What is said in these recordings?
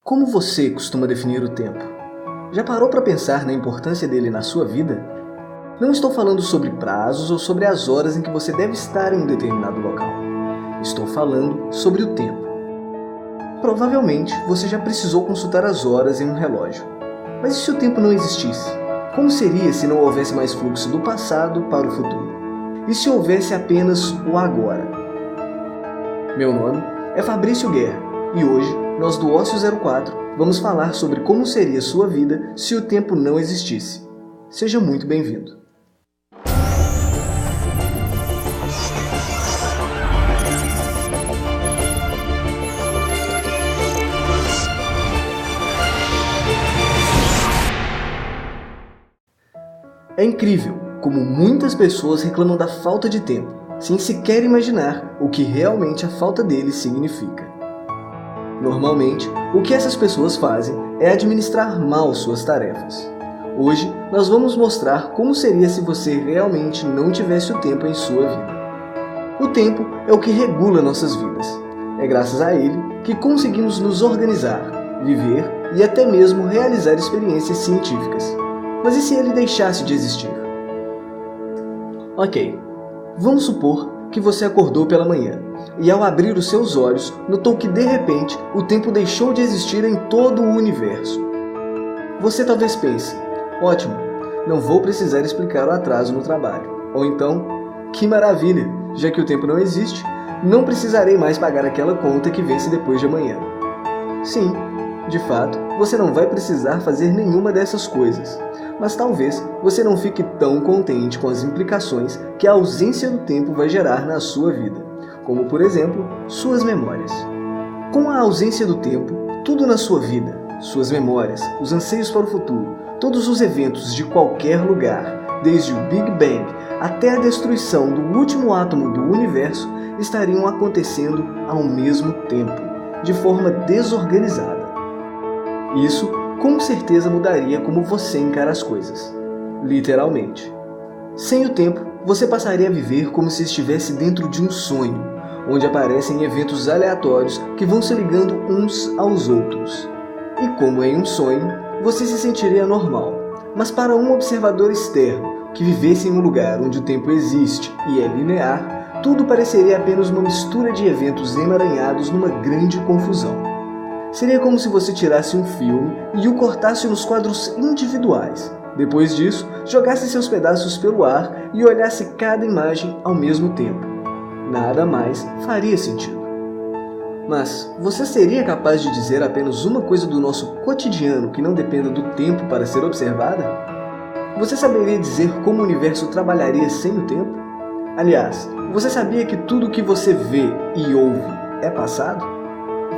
Como você costuma definir o tempo? Já parou para pensar na importância dele na sua vida? Não estou falando sobre prazos ou sobre as horas em que você deve estar em um determinado local. Estou falando sobre o tempo. Provavelmente você já precisou consultar as horas em um relógio. Mas e se o tempo não existisse? Como seria se não houvesse mais fluxo do passado para o futuro? E se houvesse apenas o agora? Meu nome é Fabrício Guerra e hoje nós do Ócio 04 vamos falar sobre como seria sua vida se o tempo não existisse. Seja muito bem-vindo. É incrível como muitas pessoas reclamam da falta de tempo, sem sequer imaginar o que realmente a falta dele significa. Normalmente, o que essas pessoas fazem é administrar mal suas tarefas. Hoje, nós vamos mostrar como seria se você realmente não tivesse o tempo em sua vida. O tempo é o que regula nossas vidas. É graças a ele que conseguimos nos organizar, viver e até mesmo realizar experiências científicas. Mas e se ele deixasse de existir? Ok, vamos supor que você acordou pela manhã e ao abrir os seus olhos notou que de repente o tempo deixou de existir em todo o universo. Você talvez pense, ótimo, não vou precisar explicar o atraso no trabalho. Ou então, que maravilha, já que o tempo não existe, não precisarei mais pagar aquela conta que vence depois de amanhã. Sim, de fato, você não vai precisar fazer nenhuma dessas coisas. Mas talvez você não fique tão contente com as implicações que a ausência do tempo vai gerar na sua vida, como por exemplo, suas memórias. Com a ausência do tempo, tudo na sua vida, suas memórias, os anseios para o futuro, todos os eventos de qualquer lugar, desde o Big Bang até a destruição do último átomo do universo, estariam acontecendo ao mesmo tempo, de forma desorganizada. Isso com certeza mudaria como você encara as coisas. Literalmente. Sem o tempo, você passaria a viver como se estivesse dentro de um sonho, onde aparecem eventos aleatórios que vão se ligando uns aos outros. E como em um sonho, você se sentiria normal. Mas para um observador externo, que vivesse em um lugar onde o tempo existe e é linear, tudo pareceria apenas uma mistura de eventos emaranhados numa grande confusão. Seria como se você tirasse um filme e o cortasse nos quadros individuais. Depois disso, jogasse seus pedaços pelo ar e olhasse cada imagem ao mesmo tempo. Nada mais faria sentido. Mas você seria capaz de dizer apenas uma coisa do nosso cotidiano que não dependa do tempo para ser observada? Você saberia dizer como o universo trabalharia sem o tempo? Aliás, você sabia que tudo o que você vê e ouve é passado?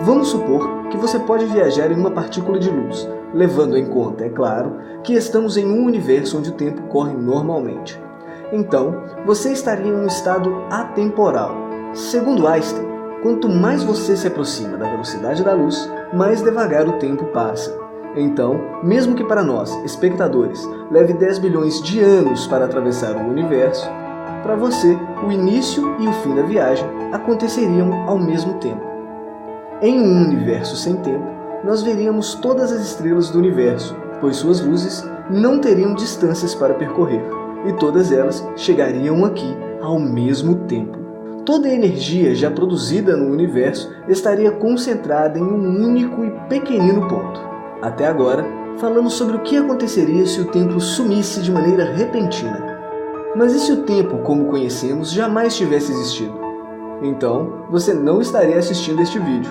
Vamos supor que você pode viajar em uma partícula de luz, levando em conta, é claro, que estamos em um universo onde o tempo corre normalmente. Então, você estaria em um estado atemporal. Segundo Einstein, quanto mais você se aproxima da velocidade da luz, mais devagar o tempo passa. Então, mesmo que para nós, espectadores, leve 10 bilhões de anos para atravessar o universo, para você, o início e o fim da viagem aconteceriam ao mesmo tempo. Em um universo sem tempo, nós veríamos todas as estrelas do universo, pois suas luzes não teriam distâncias para percorrer, e todas elas chegariam aqui ao mesmo tempo. Toda a energia já produzida no universo estaria concentrada em um único e pequenino ponto. Até agora, falamos sobre o que aconteceria se o tempo sumisse de maneira repentina. Mas e se o tempo, como conhecemos, jamais tivesse existido? Então, você não estaria assistindo este vídeo,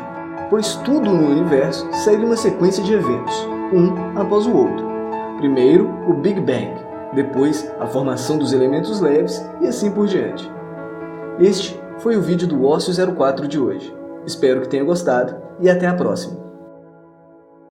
pois tudo no universo segue uma sequência de eventos, um após o outro. Primeiro, o Big Bang, depois a formação dos elementos leves e assim por diante. Este foi o vídeo do Ócio 04 de hoje. Espero que tenha gostado e até a próxima.